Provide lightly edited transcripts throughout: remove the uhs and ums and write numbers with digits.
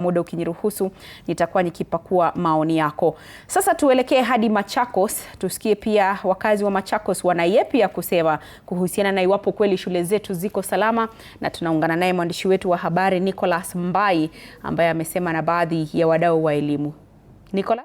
Muda ukiniruhusu nitakuwa nikipakua maoni yako. Sasa tuelekee hadi Machakos, tusikie pia wakazi wa Machakos wana yepi ya kusema kuhusiana na iwapo kweli shule zetu ziko salama, na tunaungana naye mwandishi wetu wa habari Nicholas Mbai ambaye amesema na baadhi ya wadau wa elimu. Nicholas?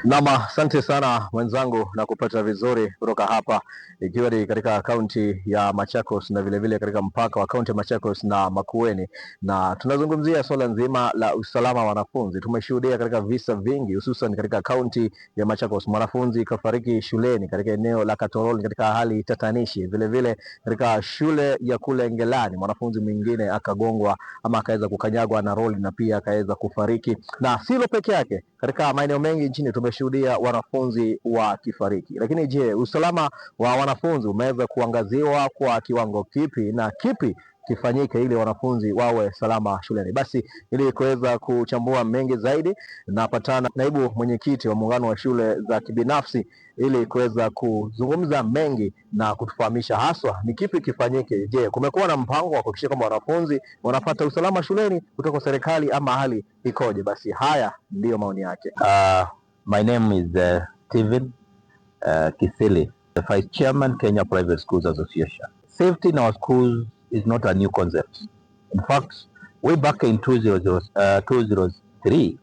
Nama, asante sana mwenzangu na kupata vizuri kutoka hapa, ikiwa ni katika kaunti ya Machakos na vile katika mpaka wa kaunti ya Machakos na Makueni, na tunazungumzia swala nzima la usalama wa wanafunzi. Tumeshuhudia katika visa vingi, hususan katika kaunti ya Machakos, mwanafunzi kafariki shuleni katika eneo la Katoroli katika hali tatanishi. Vile katika shule ya kule Ngelani, mwanafunzi mwingine akagongwa ama akaweza kukanyagwa na roli na pia akaweza kufariki. Na silo peke yake, katika maeneo mengi nchini tumeshuhudia wanafunzi wakifariki. Lakini je, usalama wa wanafunzi umeweza kuangaziwa kwa kiwango kipi na kipi kifanyike ili wanafunzi wawe salama shuleni? Basi ili kuweza kuchambua mengi zaidi, napatana naibu mwenyekiti wa muungano wa shule za kibinafsi ili kuweza kuzungumza mengi na kutufahamisha haswa ni kipi kifanyike. Je, kumekuwa na mpango wa kuhakikisha kwamba wanafunzi wanapata usalama shuleni kutoka serikali ama hali ikoje? Basi haya ndiyo maoni yake. My name is Steven Kisili, the Vice Chairman, Kenya Private Schools Association. Safety in our schools is not a new concept. In fact, way back in 2003,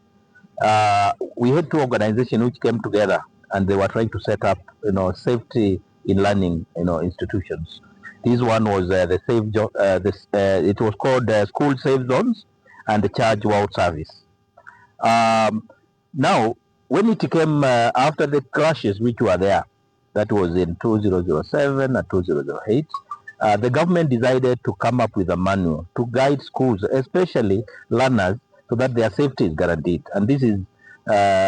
we had two organizations which came together and they were trying to set up, safety in learning, institutions. This one was the it was called School Safe Zones and the Charge Wow Service. Now, when it came after the crashes which were there, that was in 2007 and 2008, the government decided to come up with a manual to guide schools, especially learners, so that their safety is guaranteed. And this is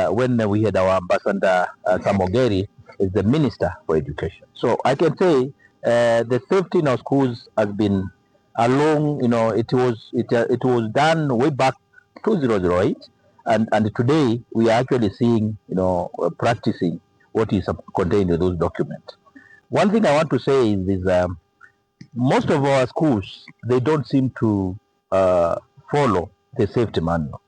when we had our ambassador Samogeri as the Minister for Education. So I can say the safety in our schools has been along, it was done way back 2008, and today we are actually seeing, practicing what is contained in those documents. One thing I want to say is most of our schools, they don't seem to follow the safety manual.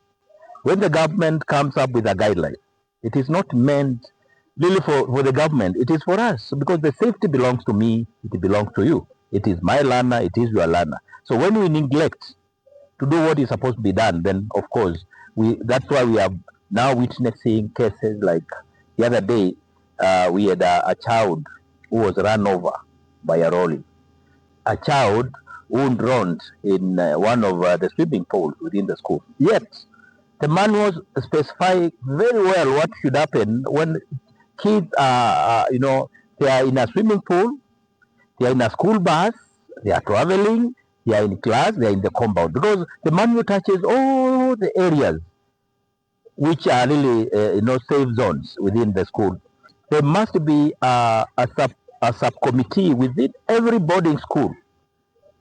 When the government comes up with a guideline, it is not meant really for the government, it is for us, because the safety belongs to me, it belongs to you. It is my learner, it is your learner. So when we neglect to do what is supposed to be done, then of course, that's why we are now witnessing cases like the other day, we had a child who was run over by a lorry. A child who drowned in one of the swimming pools within the school. Yet, the manuals specify very well what should happen when kids are, they are in a swimming pool, they are in a school bus, they are traveling, they are in class, they are in the compound. Because the manual touches all the areas which are really, safe zones within the school. There must be a subcommittee within every boarding school,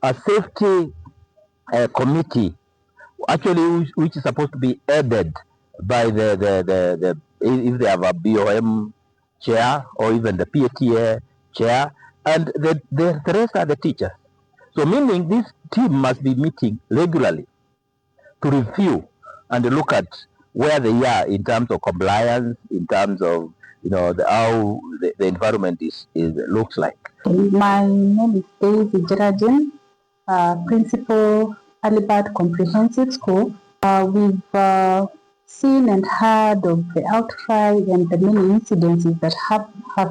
a safety committee, actually which is supposed to be headed by the if they have a BOM chair or even the PTA chair, and the rest are the teachers. So meaning this team must be meeting regularly to review and look at where they are in terms of compliance, in terms of how the environment looks like. My name is Daisy Geraldine, Principal Alibad Comprehensive School. We've seen and heard of the outcry and the many incidences that have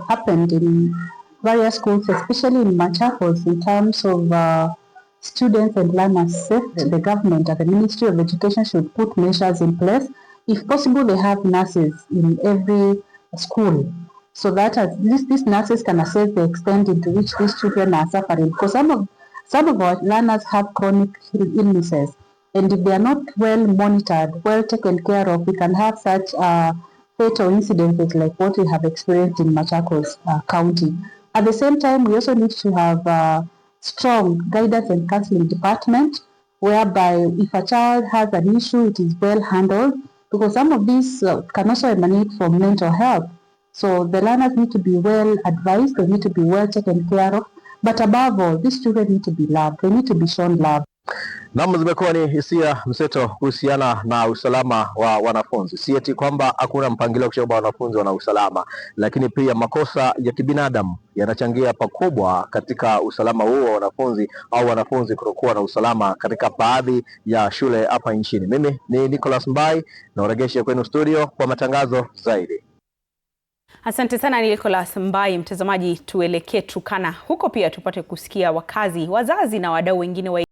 happened in various schools, especially in Machakos, in terms of students and learners' safety. The government and the Ministry of Education should put measures in place. If possible, they have nurses in every school, so that these nurses can assess the extent into which these children are suffering. Because some of our learners have chronic illnesses, and if they are not well monitored, well taken care of, we can have such fatal incidences like what we have experienced in Machakos County. At the same time, we also need to have a strong guidance and counseling department, whereby if a child has an issue, it is well handled, because some of these can also emanate from mental health. So the learners need to be well advised, they need to be well taken care of, but above all, these children need to be loved, they need to be shown love. Naam, zimekuwa ni hisia mseto kuhusiana na usalama wa wanafunzi. Si eti kwamba hakuna mpangilio kuhakikisha wanafunzi wana usalama, lakini pia makosa ya kibinadamu yanachangia pakubwa katika usalama huo wa wanafunzi au wanafunzi kutokuwa na usalama katika baadhi ya shule hapa nchini. Mimi ni Nicholas Mbai na uregeshe kwenu studio kwa matangazo zaidi. Asante sana Nicholas Mbai. Mtazamaji, tuelekee Turkana, huko pia tupate kusikia wakazi, wazazi na wadau wengine wa